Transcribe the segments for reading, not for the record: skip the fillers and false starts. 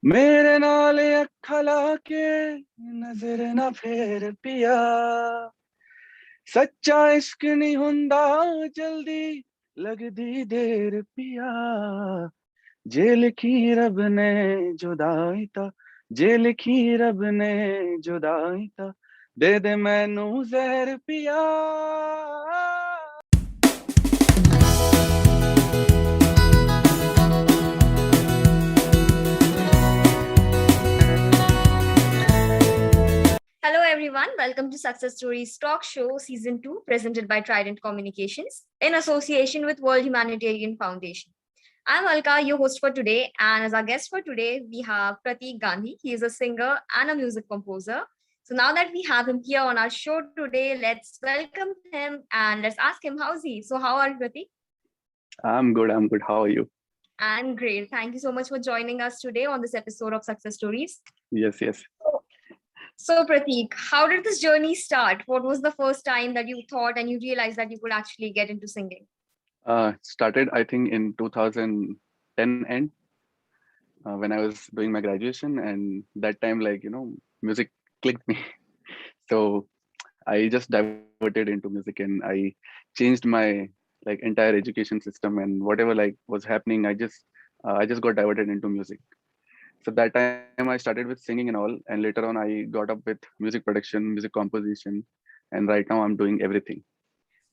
मेरे नाल अखा ला के नजर ना फेर पिया, सच्चा इश्क नहीं हुंदा जल्दी लगदी देर पिया। जे लिखी रब ने जुदाई ता, जे लिखी रब ने जुदाई ता, दे दे मैनू जहर पिया। Hello, everyone. Welcome to Success Stories Talk Show Season 2, presented by Trident Communications in association with World Humanitarian Foundation. I'm Alka, your host for today. And as our guest for today, we have Pratik Gandhi. He is a singer and a music composer. So now that we have him here on our show today, let's welcome him and let's ask him how's he. So, how are you, Pratik? I'm good. I'm good. How are you? I'm great. Thank you so much for joining us today on this episode of Success Stories. Yes, yes. So, Pratik, how did this journey start? What was the first time that you thought and you realized that you could actually get into singing? Started I think in 2010 end, when I was doing my graduation, and that time, like, music clicked me. So I just diverted into music, and I changed my like entire education system, and whatever like was happening, I just got diverted into music. So that time I started with singing and all, and later on I got up with music production, music composition, and right now I'm doing everything.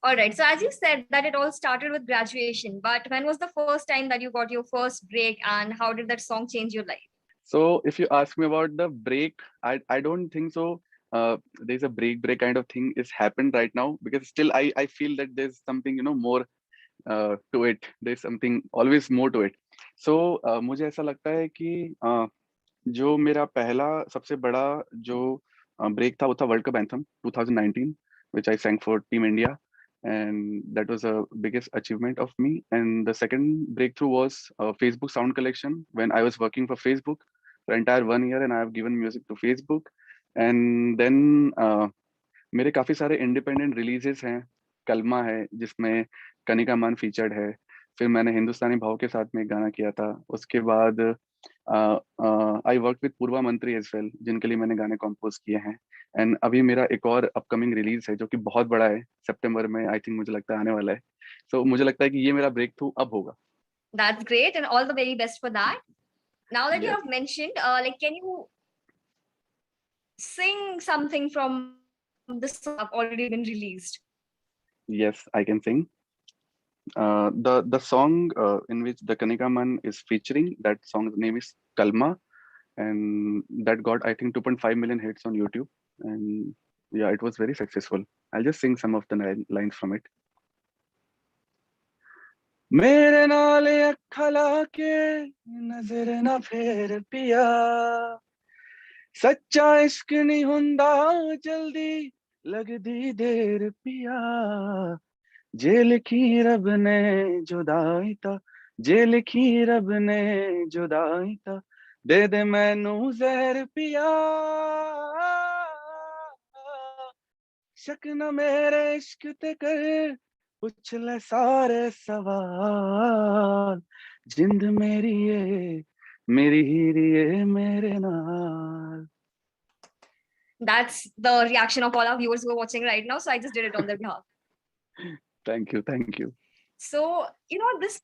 All right. So, as you said, that it all started with graduation, but when was the first time that you got your first break and how did that song change your life? So if you ask me about the break, I don't think so. There's a break kind of thing is happened right now, because still I feel that there's something more to it. There's something always more to it. So मुझे ऐसा लगता है कि जो मेरा पहला सबसे बड़ा जो ब्रेक था वो था world cup anthem 2019, which I sang for Team India, and that was a biggest achievement of me. And the second breakthrough was Facebook sound collection, when I was working for Facebook for entire 1 year, and I have given music to Facebook. And then मेरे काफी सारे independent releases हैं। कलमा है जिसमें कनिका मान featured है। फिर मैंने हिंदुस्तानी भाव के साथ में एक गाना किया था। उसके बाद आई वर्क विद पूर्वा मंत्री एज वेल, जिनके लिए मैंने गाने कंपोज किए हैं। एंड अभी मेरा एक और अपकमिंग रिलीज है जो कि बहुत बड़ा है, सितंबर में आई थिंक मुझे लगता है आने वाला है। सो मुझे लगता है कि ये मेरा ब्रेक थ्रू अब होगा। That's great and all the very best for that. Now that you yes, have mentioned, can you sing something from the song that have already been released? Yes I can sing. The song in which the Kanika Man is featuring, that song's name is Kalma, and that got I think 2.5 million hits on YouTube, and yeah, it was very successful. I'll just sing some of the lines from it. मेरे नाल अखा ला के नजर ना फेर पिया, सच्चा इश्क नहीं हुंदा जल्दी लगदी देर पिया। जे लिखी रब ने जुदाई ता, जे लिखी रब ने जुदाई ता, दे दे मैनू जहर पिया। शक न मेरे इश्क ते कर, पुछ ले सारे सवाल। जिंद मेरी ये, मेरी हीरी ये मेरे नाल। That's the reaction of all our viewers who are watching right now. So I just did it on their behalf. Thank you, thank you. So, this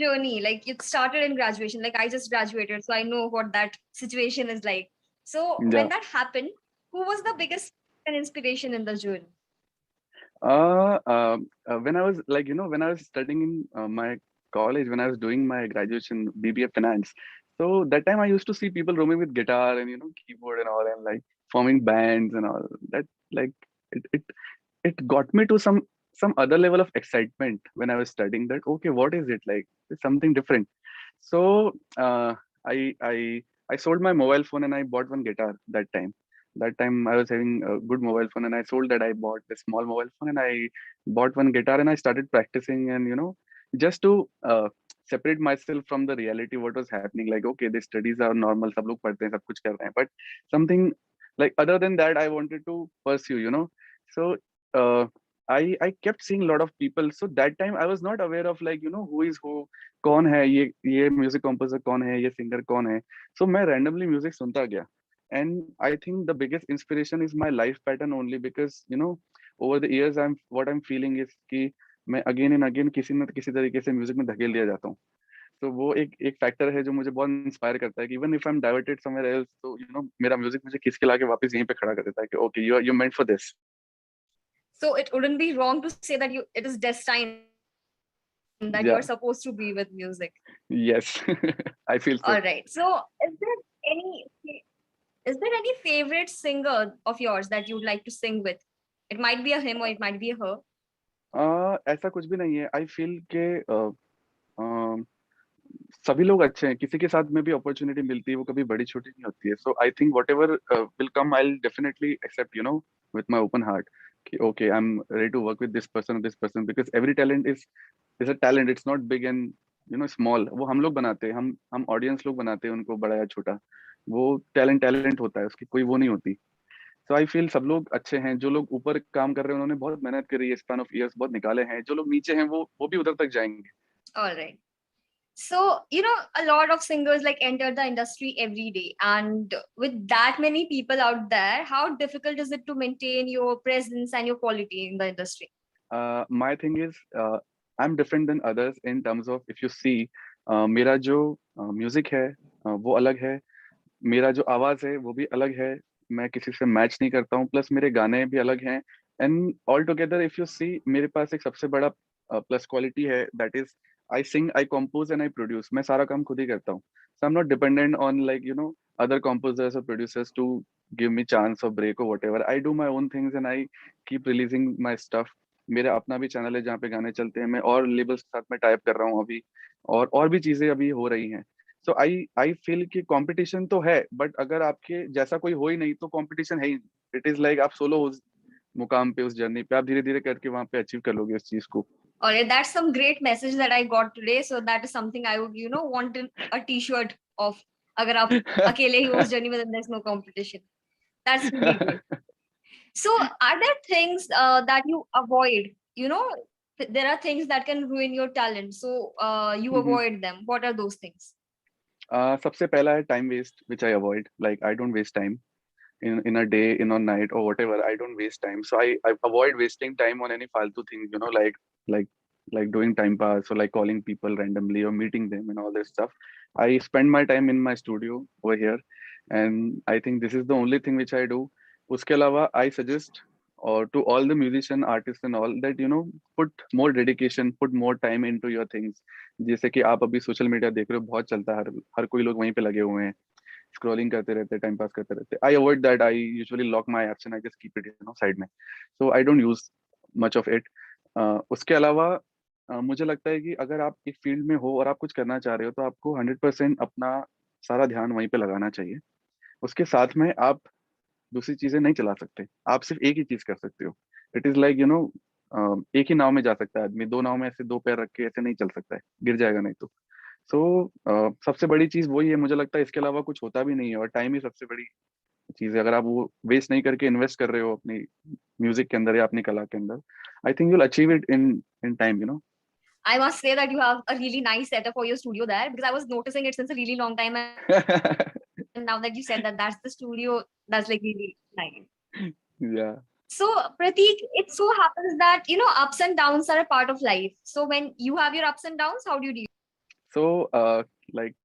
journey, like it started in graduation. Like I just graduated, so I know what that situation is like. So when Yeah. that happened, who was the biggest inspiration in the journey? When I was like, when I was studying in my college, when I was doing my graduation BBA finance, so that time I used to see people roaming with guitar and keyboard and all, and like forming bands and all that. Like it it it got me to some other level of excitement when I was studying, that okay, what is it like? It's something different. So I sold my mobile phone and I bought one guitar that time. That time I was having a good mobile phone, and I sold that. I bought a small mobile phone and I bought one guitar, and I started practicing, and just to separate myself from the reality, what was happening. Like, okay, the studies are normal, सब लोग पढ़ते हैं, सब कुछ कर रहे हैं, but something like other than that I wanted to pursue. So uh, I kept seeing a lot of people. So that time I was not aware of like who is who, कौन है ये music composer कौन है, ये singer कौन है. So मैं randomly music सुनता गया. And I think the biggest inspiration is my life pattern only, because over the years I'm feeling is कि मैं again and again किसी न किसी तरीके से म्यूजिक में धकेल दिया जाता हूँ. तो वो एक फैक्टर है जो मुझे बहुत इंस्पायर करता है कि even if I am diverted somewhere else, तो मेरा म्यूजिक मुझे खींच के लाके वापस यहीं पे खड़ा कर देता है कि okay you meant for this. So it wouldn't be wrong to say that it is destined that या you're supposed to be with music. Yes I feel so. All right. So any is there any favorite singer of yours that you'd like to sing with? It might be a him or it might be a her. ऐसा कुछ भी नहीं है. I feel के सभी लोग अच्छे हैं. किसी के साथ में भी अपॉर्चुनिटी मिलती है, वो कभी बड़ी छोटी नहीं होती है. So I think whatever will come I will definitely accept with my open heart कि okay I am ready to work with this person because every talent is a talent. It's not big and small. वो हम लोग बनाते हैं, हम audience लोग बनाते हैं उनको, बड़ा या छोटा. वो टैलेंट होता है, उसकी कोई वो नहीं होती. सो आई फील सब लोग अच्छे हैं. जो लोग ऊपर काम कर रहे हैं उन्होंने बहुत मेहनत करी है, स्पैन ऑफ ईयर्स बहुत निकाले हैं. जो लोग नीचे हैं वो भी उधर तक जाएंगे. All right. So, a lot of singers like enter the industry every day. And with that many people out there, how difficult is it to maintain your presence and your quality in the industry? My thing is, I'm different than others in terms of, if you see, मेरा जो music है वो अलग है. मेरा जो आवाज है वो भी अलग है. मैं किसी से मैच नहीं करता हूँ. प्लस मेरे गाने भी अलग हैं. And all together if you see, मेरे पास एक सबसे बड़ा प्लस क्वालिटी है, that is I sing, I compose and I produce. मैं सारा काम खुद ही करता हूँ. So I am not dependent on like other composers और producers to give me chance और ब्रेक और whatever. I do my own things and I keep releasing my stuff. मेरा अपना भी चैनल है जहाँ पे गाने चलते हैं. मैं और लेबल्स के साथ में टाइप कर रहा हूँ अभी, और भी चीजें अभी हो रही हैं. सो आई फील कि कंपटीशन तो है, बट अगर आपके जैसा कोई हो ही नहीं तो कंपटीशन है ही. इट इज लाइक आप सोलो उस मुकाम पे, उस जर्नी पे आप धीरे धीरे करके वहां पे अचीव कर लोगे उस चीज को. All right, that's some great message that I got today. So that is something I would, want a t-shirt of. Agar aap akele hi ho us journey mein, then there's no competition. That's really great. So are there things that you avoid? There are things that can ruin your talent. So you avoid them. What are those things? सबसे पहला है time waste, which I avoid. Like I don't waste time in a day, in a night or whatever. I don't waste time. So I avoid wasting time on any faltu things, like doing time pass or like calling people randomly or meeting them and all this stuff. I spend my time in my studio over here, and I think this is the only thing which I do. Uske alawa, I suggest or to all the musician artists and all that put more dedication, put more time into your things. जैसे कि आप अभी social media देख रहे हो, बहुत चलता है, हर कोई लोग वहीं पे लगे हुए हैं, स्क्रॉलिंग करते रहते, टाइम पास करते रहते. I avoid that. I usually lock my apps and I just keep it side में. So I don't use much of it. उसके अलावा मुझे लगता है कि अगर आप एक फील्ड में हो और आप कुछ करना चाह रहे हो तो आपको 100% अपना सारा ध्यान वहीं पे लगाना चाहिए. उसके साथ में आप दूसरी चीजें नहीं चला सकते. आप सिर्फ एक ही चीज कर सकते हो. इट इज लाइक एक ही नाव में जा सकता है आदमी. दो नाव में ऐसे दो पैर रख के ऐसे नहीं चल सकता है, गिर जाएगा नहीं तो. सो सबसे बड़ी चीज वही है मुझे लगता है. इसके अलावा कुछ होता भी नहीं है, और टाइम ही सबसे बड़ी चीज है. अगर आप वो वेस्ट नहीं करके इन्वेस्ट कर रहे हो अपनी म्यूजिक के अंदर या अपनी कला के अंदर, I think you'll achieve it in time. I must say that you have a really nice setup for your studio there, because I was noticing it since a really long time. And now that you said that that's the studio, that's like really nice. Yeah. So Prateek, it so happens that ups and downs are a part of life. So when you have your ups and downs, how do you deal? So like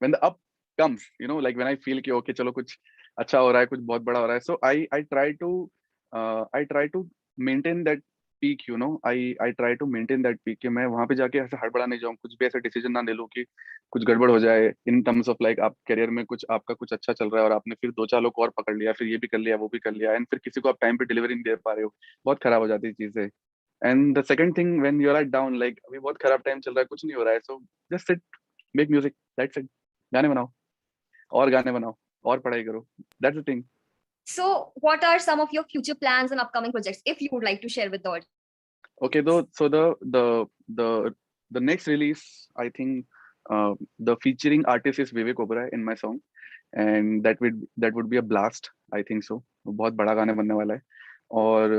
when the up comes, like when I feel कि okay चलो कुछ अच्छा हो रहा है, कुछ बहुत बड़ा हो रहा है, so I try to maintain that peak. I try to maintain that peak कि मैं वहां पे जाके ऐसे हड़बड़ा नहीं जाऊं, कुछ भी ऐसे डिसीजन ना ले लूं कि कुछ गड़बड़ हो जाए इन टर्म्स ऑफ लाइक आप करियर में कुछ आपका कुछ अच्छा चल रहा है और आपने फिर दो चार लोग और पकड़ लिया, फिर ये भी कर लिया वो भी कर लिया, एंड फिर किसी को आप टाइम पे डिलीवरी नहीं दे पा रहे हो. बहुत खराब हो जाती है चीजें. And the second thing, when you are down, like अभी बहुत खराब टाइम चल रहा है, कुछ नहीं हो रहा है, so just sit, make music, that's it. गाने बनाओ और गाने बनाओ और पढ़ाई करो. That's the thing. So what are some of your future plans and upcoming projects, if you would like to share with the audience? Okay, though, so the next release, I think the featuring artist is Vivek Oberoi in my song, and that would be a blast. I think so. बहुत बड़ा गाने बनने वाला है. और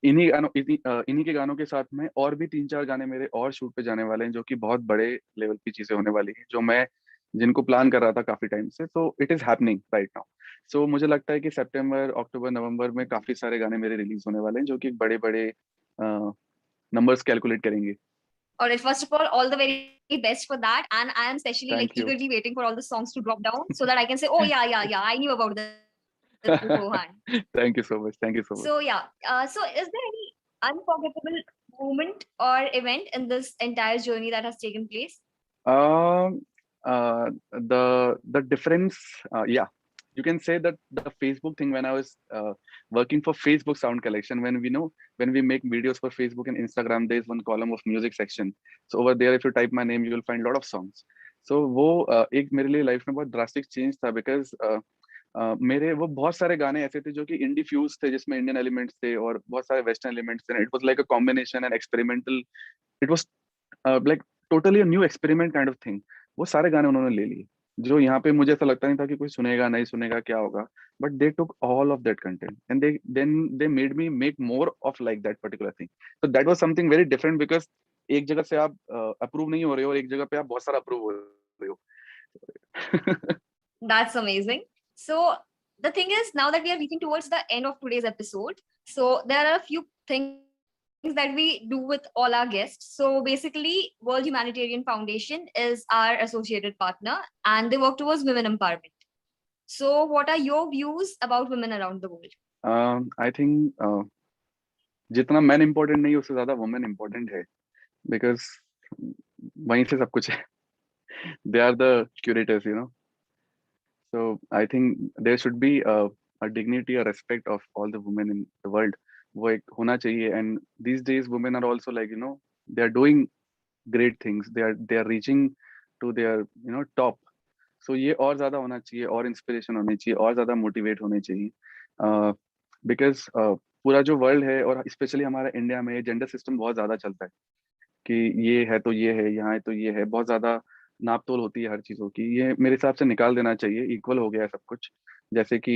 इन्हीं के गानों के साथ में और भी 3-4 गाने मेरे और शूट पे जाने वाले हैं, जो कि बहुत बड़े लेवल की चीजें होने वाली हैं, जो मैं जिनको प्लान कर रहा था काफी टाइम से। तो it is happening right now. So मुझे लगता है कि सितंबर, अक्टूबर, नवंबर में काफी सारे गाने मेरे रिलीज होने वाले हैं, जो कि बड़े बड़े नंबर्स कैलकुलेट करेंगे। All right, first of all the very best for that. And I am especially like thank you. eagerly waiting for all the songs to drop down so that I can say, oh yeah, I knew about this beforehand. Thank you so much, thank you so much. So yeah, so is there any unforgettable moment or event in this entire journey that has taken place? Um, the difference, yeah, you can say that the Facebook thing, when I was working for Facebook Sound Collection, when we make videos for Facebook and Instagram, there's one column of music section. So over there, if you type my name, you will find a lot of songs. So वो एक मेरे लिए life में बहुत drastic change था, because मेरे वो बहुत सारे गाने ऐसे थे जो कि इंडी फ्यूज थे, जिसमें इंडियन एलिमेंट्स थे और बहुत सारे वेस्टर्न एलिमेंट्स थे। It was like a combination and experimental. It was like totally new experiment kind of thing. वो सारे गाने उन्होंने ले लिए, जो यहाँ पे मुझे ऐसा लगता नहीं था कि कोई सुनेगा नहीं सुनेगा क्या होगा। But they took all of that content and they made me make more of like that particular thing. So that was something very different, because एक जगह से आप अप्रूव नहीं हो रहे हो और एक जगह पे आप बहुत सारा अप्रूव हो रहे हो। That's amazing. So the thing is, now that we are reaching towards the end of today's episode, so there are a few things that we do with all our guests. So basically, World Humanitarian Foundation is our associated partner, and they work towards women empowerment. So, what are your views about women around the world? I think जितना man important नहीं, उससे ज्यादा women important है, because वहीं से सब कुछ है। They are the curators, you know. So I think there should be a dignity, a respect of all the women in the world. वो एक होना चाहिए। And these days women are also like, they are doing great things. They are reaching to their top. So ये और ज्यादा होना चाहिए, और इंस्पिरेशन होनी चाहिए, और ज्यादा मोटिवेट होने चाहिए। बिकॉज पूरा जो वर्ल्ड है, और स्पेशली हमारा इंडिया में जेंडर सिस्टम बहुत ज्यादा चलता है कि ये है तो ये है, यहाँ है तो ये है, बहुत ज्यादा नाप तोल होती है हर चीजों की। ये मेरे हिसाब से निकाल देना चाहिए, इक्वल हो गया है सब कुछ। जैसे कि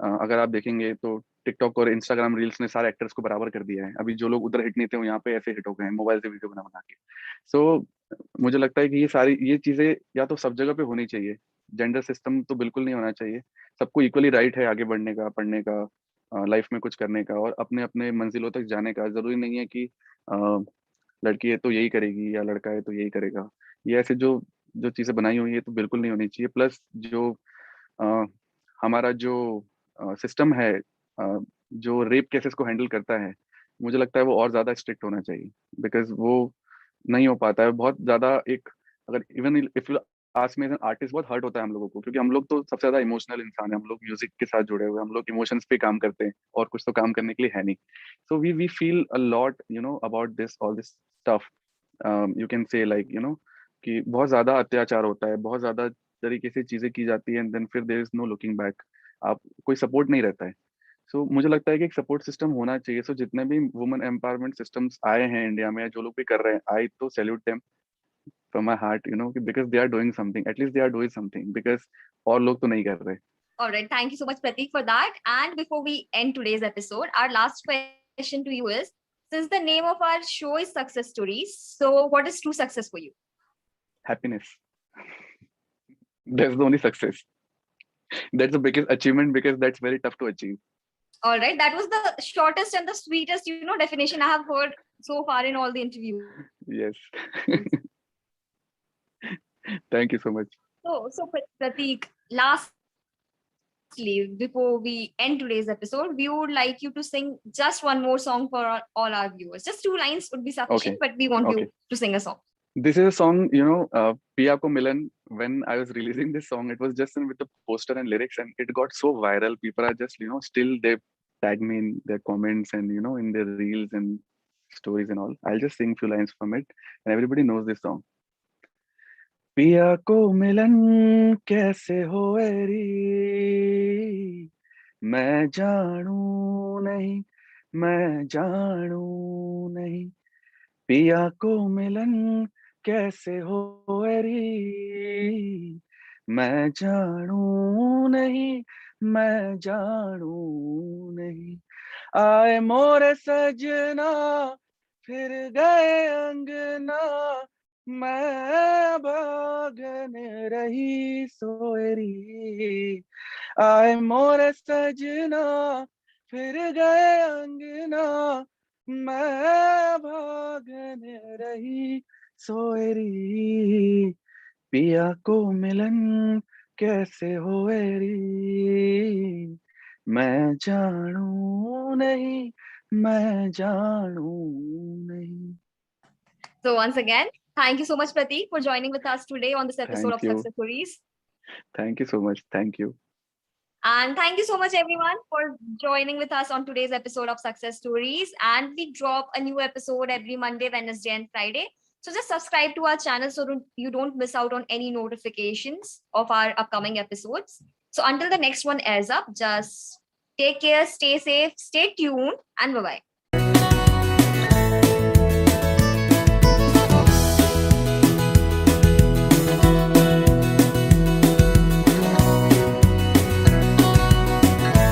अगर आप देखेंगे तो टिकटॉक और इंस्टाग्राम रील्स ने सारे एक्टर्स को बराबर कर दिया है। अभी जो लोग उधर हिट नहीं थे, वो यहाँ पे ऐसे हिट हो गए हैं मोबाइल से वीडियो बना बना के। सो मुझे लगता है कि ये चीजें या तो सब जगह पे होनी चाहिए। जेंडर सिस्टम तो बिल्कुल नहीं होना चाहिए। सबको इक्वली राइट है आगे बढ़ने का, पढ़ने का, लाइफ में कुछ करने का, और अपने अपने मंजिलों तक जाने का। जरूरी नहीं है कि लड़की है तो यही करेगी या लड़का है तो यही करेगा। ये ऐसे जो जो चीजें बनाई हुई है तो बिल्कुल नहीं होनी चाहिए। प्लस जो अ, हमारा जो सिस्टम है, जो रेप केसेस को हैंडल करता है, मुझे लगता है वो और ज्यादा स्ट्रिक्ट होना चाहिए। बिकॉज वो नहीं हो पाता है बहुत ज्यादा। एक अगर even if you ask me as an artist, बहुत हर्ट होता है हम लोगों को, क्योंकि हम लोग तो सबसे ज्यादा इमोशनल इंसान है। हम लोग म्यूजिक के साथ जुड़े हुए हैं, हम लोग इमोशंस पे काम करते हैं, और कुछ तो काम करने के लिए है नहीं। So we feel a lot about this all this stuff. You can say like कि बहुत ज्यादा अत्याचार होता है, बहुत ज्यादा तरीके से चीजें की जाती है, एंड देन फिर there is no looking back. आप कोई सपोर्ट नहीं रहता है। सो मुझे लगता है कि एक सपोर्ट सिस्टम होना चाहिए। सो जितने भी वुमेन एम्पावरमेंट सिस्टम्स आए हैं इंडिया में, या जो लोग भी कर रहे हैं, आई तो salute them from my heart, because they are doing something, at least they are doing something, because और लोग तो नहीं कर रहे। All right, thank you so much, Pratik, for that. And before we end today's episode, our last question to you is, since the name of our show is Success Stories, so what is true success for you? Happiness. That's the only success. That's the biggest achievement, because that's very tough to achieve. All right, that was the shortest and the sweetest, definition I have heard so far in all the interviews. Yes. Thank you so much. So Pratik, lastly, before we end today's episode, we would like you to sing just one more song for all our viewers. Just 2 lines would be sufficient, Okay. but we want Okay. you to sing a song. This is a song, Piya Ko Milan. When I was releasing this song, it was just in with the poster and lyrics, and it got so viral. People are just, still they tag me in their comments and, in their reels and stories and all. I'll just sing few lines from it, and everybody knows this song. पिया को मिलन कैसे होए री, मैं जानू नहीं, मैं जानू नहीं। पिया को मिलन कैसे होए री, मैं जानू नहीं, मैं जानू नहीं। आए मोरे सजना फिर गए अंगना, मैं भागन रही सोएरी। आए मोरे सजना फिर गए अंगना, मैं भागन रही सोएरी। पिया को मिलन कैसे होए री, मैं जानू नहीं, मैं जानू नहीं। So once again, thank you so much, Prateek, for joining with us today on this episode of Thank you. Success Stories. Thank you so much. Thank you. And thank you so much, everyone, for joining with us on today's episode of Success Stories. And we drop a new episode every Monday, Wednesday, and Friday. So just subscribe to our channel so you don't miss out on any notifications of our upcoming episodes. So until the next one airs up, just take care, stay safe, stay tuned, and bye bye.